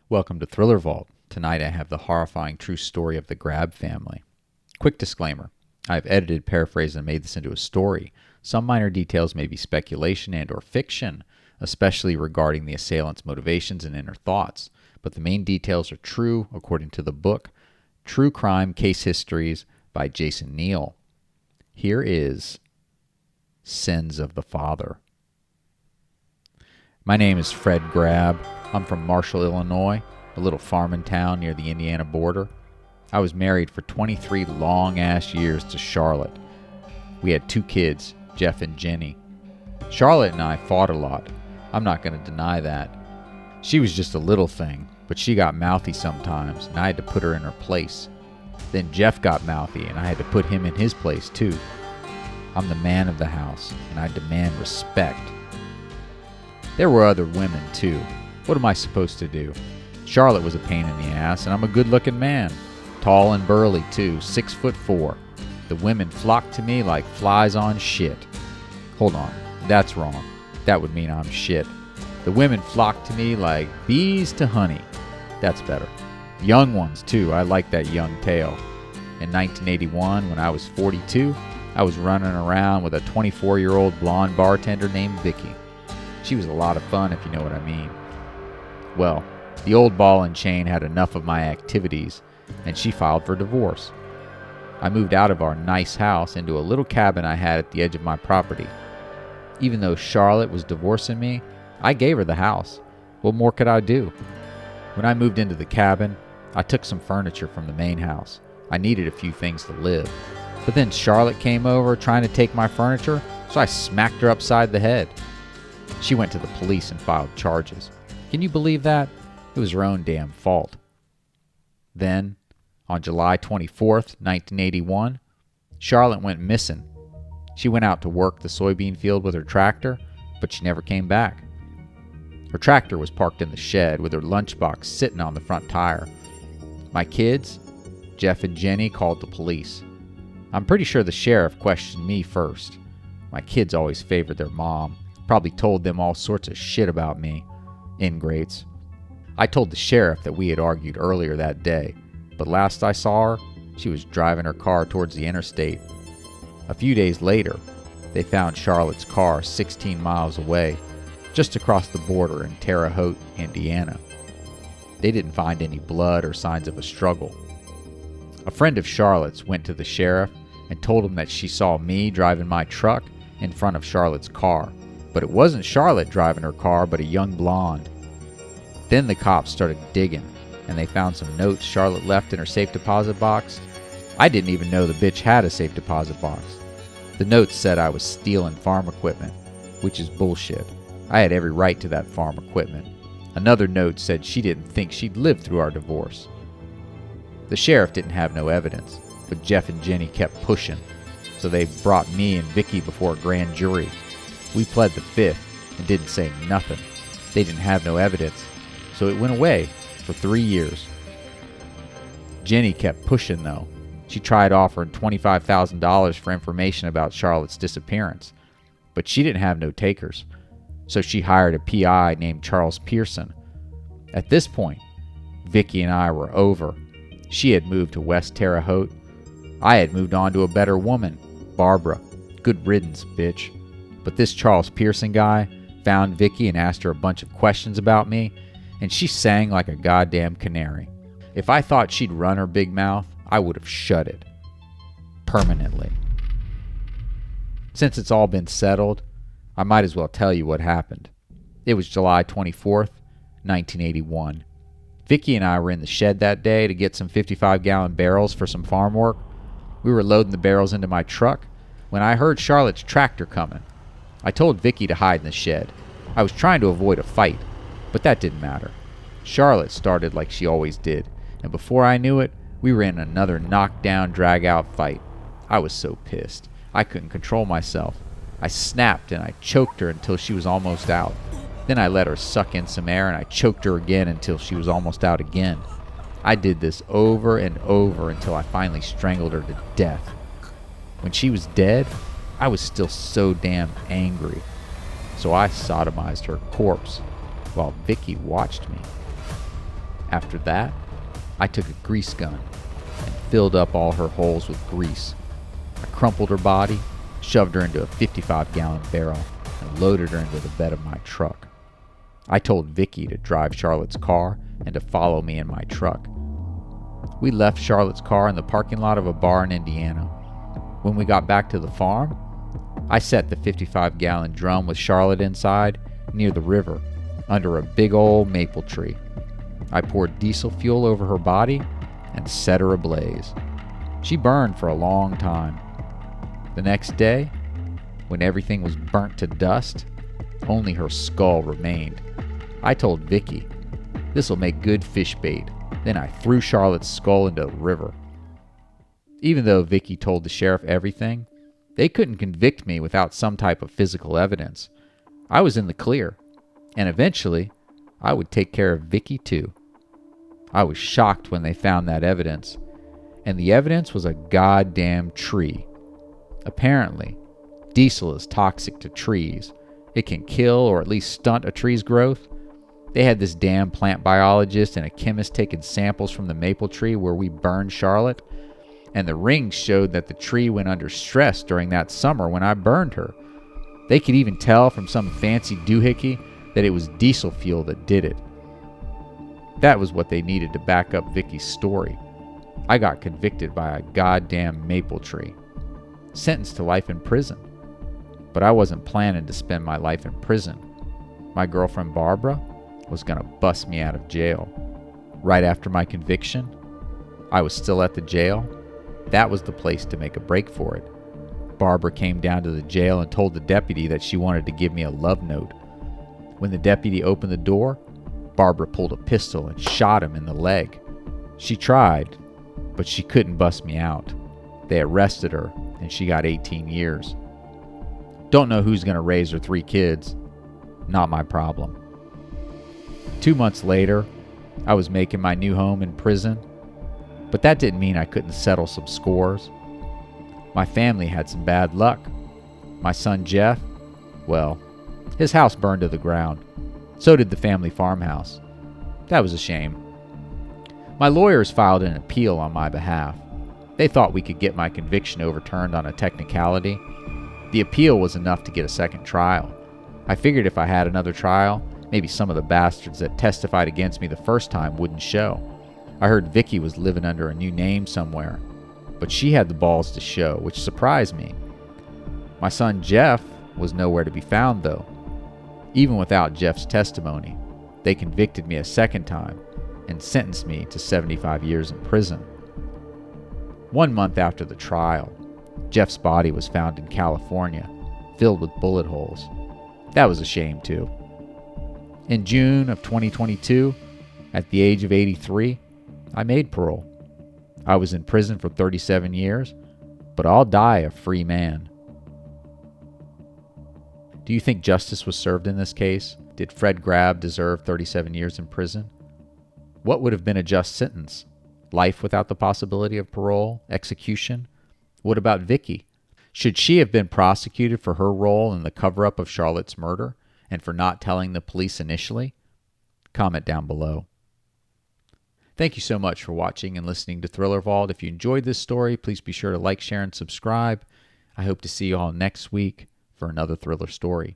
Welcome to Thriller Vault. Tonight I have the horrifying true story of the Grabbe family. Quick disclaimer. I have edited, paraphrased, and made this into a story. Some minor details may be speculation and or fiction, especially regarding the assailant's motivations and inner thoughts. But the main details are true according to the book, True Crime Case Histories by Jason Neal. Here is Sins of the Father. My name is Fred Grabbe. I'm from Marshall, Illinois, a little farming town near the Indiana border. I was married for 23 long-ass years to Charlotte. We had 2 kids, Jeff and Jenny. Charlotte and I fought a lot. I'm not going to deny that. She was just a little thing, but she got mouthy sometimes, and I had to put her in her place. Then Jeff got mouthy, and I had to put him in his place, too. I'm the man of the house, and I demand respect. There were other women, too. What am I supposed to do? Charlotte was a pain in the ass, and I'm a good-looking man. Tall and burly, too, 6'4". The women flocked to me like flies on shit. Hold on, that's wrong. That would mean I'm shit. The women flocked to me like bees to honey. That's better. Young ones, too. I like that young tale. In 1981, when I was 42, I was running around with a 24-year-old blonde bartender named Vicky. She was a lot of fun, if you know what I mean. Well, the old ball and chain had enough of my activities, and she filed for divorce. I moved out of our nice house into a little cabin I had at the edge of my property. Even though Charlotte was divorcing me, I gave her the house. What more could I do? When I moved into the cabin, I took some furniture from the main house. I needed a few things to live. But then Charlotte came over trying to take my furniture, so I smacked her upside the head. She went to the police and filed charges. Can you believe that? It was her own damn fault. Then, on July 24th, 1981, Charlotte went missing. She went out to work the soybean field with her tractor, but she never came back. Her tractor was parked in the shed with her lunchbox sitting on the front tire. My kids, Jeff and Jenny, called the police. I'm pretty sure the sheriff questioned me first. My kids always favored their mom. Probably told them all sorts of shit about me. Ingrates. I told the sheriff that we had argued earlier that day, but last I saw her, she was driving her car towards the interstate. A few days later, they found Charlotte's car 16 miles away, just across the border in Terre Haute, Indiana. They didn't find any blood or signs of a struggle. A friend of Charlotte's went to the sheriff and told him that she saw me driving my truck in front of Charlotte's car. But it wasn't Charlotte driving her car, but a young blonde. Then the cops started digging, and they found some notes Charlotte left in her safe deposit box. I didn't even know the bitch had a safe deposit box. The notes said I was stealing farm equipment, which is bullshit. I had every right to that farm equipment. Another note said she didn't think she'd live through our divorce. The sheriff didn't have no evidence, but Jeff and Jenny kept pushing, so they brought me and Vicky before a grand jury. We pled the fifth and didn't say nothing. They didn't have no evidence, so it went away for 3 years. Jenny kept pushing, though. She tried offering $25,000 for information about Charlotte's disappearance, but she didn't have no takers, so she hired a PI named Charles Pearson. At this point, Vicky and I were over. She had moved to West Terre Haute. I had moved on to a better woman, Barbara. Good riddance, bitch. But this Charles Pearson guy found Vicky and asked her a bunch of questions about me, and she sang like a goddamn canary. If I thought she'd run her big mouth, I would have shut it. Permanently. Since it's all been settled, I might as well tell you what happened. It was July 24th, 1981. Vicky and I were in the shed that day to get some 55-gallon barrels for some farm work. We were loading the barrels into my truck when I heard Charlotte's tractor coming. I told Vicky to hide in the shed. I was trying to avoid a fight, but that didn't matter. Charlotte started like she always did, and before I knew it, we were in another knockdown, drag-out fight. I was so pissed. I couldn't control myself. I snapped and I choked her until she was almost out. Then I let her suck in some air and I choked her again until she was almost out again. I did this over and over until I finally strangled her to death. When she was dead, I was still so damn angry, so I sodomized her corpse while Vicky watched me. After that, I took a grease gun and filled up all her holes with grease. I crumpled her body, shoved her into a 55-gallon barrel, and loaded her into the bed of my truck. I told Vicky to drive Charlotte's car and to follow me in my truck. We left Charlotte's car in the parking lot of a bar in Indiana. When we got back to the farm, I set the 55-gallon drum with Charlotte inside near the river under a big old maple tree. I poured diesel fuel over her body and set her ablaze. She burned for a long time. The next day, when everything was burnt to dust, only her skull remained. I told Vicky, "This'll make good fish bait." Then I threw Charlotte's skull into the river. Even though Vicky told the sheriff everything, they couldn't convict me without some type of physical evidence. I was in the clear, and eventually, I would take care of Vicky too. I was shocked when they found that evidence, and the evidence was a goddamn tree. Apparently, diesel is toxic to trees. It can kill or at least stunt a tree's growth. They had this damn plant biologist and a chemist taking samples from the maple tree where we burned Charlotte, and the rings showed that the tree went under stress during that summer when I burned her. They could even tell from some fancy doohickey that it was diesel fuel that did it. That was what they needed to back up Vicky's story. I got convicted by a goddamn maple tree, sentenced to life in prison. But I wasn't planning to spend my life in prison. My girlfriend Barbara was going to bust me out of jail. Right after my conviction, I was still at the jail. That was the place to make a break for it. Barbara came down to the jail and told the deputy that she wanted to give me a love note. When the deputy opened the door, Barbara pulled a pistol and shot him in the leg. She tried, but she couldn't bust me out. They arrested her, and she got 18 years. Don't know who's going to raise her 3 kids. Not my problem. 2 months later, I was making my new home in prison, but that didn't mean I couldn't settle some scores. My family had some bad luck. My son Jeff, well, his house burned to the ground. So did the family farmhouse. That was a shame. My lawyers filed an appeal on my behalf. They thought we could get my conviction overturned on a technicality. The appeal was enough to get a second trial. I figured if I had another trial, maybe some of the bastards that testified against me the first time wouldn't show. I heard Vicky was living under a new name somewhere, but she had the balls to show, which surprised me. My son Jeff was nowhere to be found though. Even without Jeff's testimony, they convicted me a second time and sentenced me to 75 years in prison. 1 month after the trial, Jeff's body was found in California, filled with bullet holes. That was a shame too. In June of 2022, at the age of 83, I made parole. I was in prison for 37 years, but I'll die a free man. Do you think justice was served in this case? Did Fred Grabbe deserve 37 years in prison? What would have been a just sentence? Life without the possibility of parole? Execution? What about Vicky? Should she have been prosecuted for her role in the cover-up of Charlotte's murder and for not telling the police initially? Comment down below. Thank you so much for watching and listening to Thriller Vault. If you enjoyed this story, please be sure to like, share, and subscribe. I hope to see you all next week for another thriller story.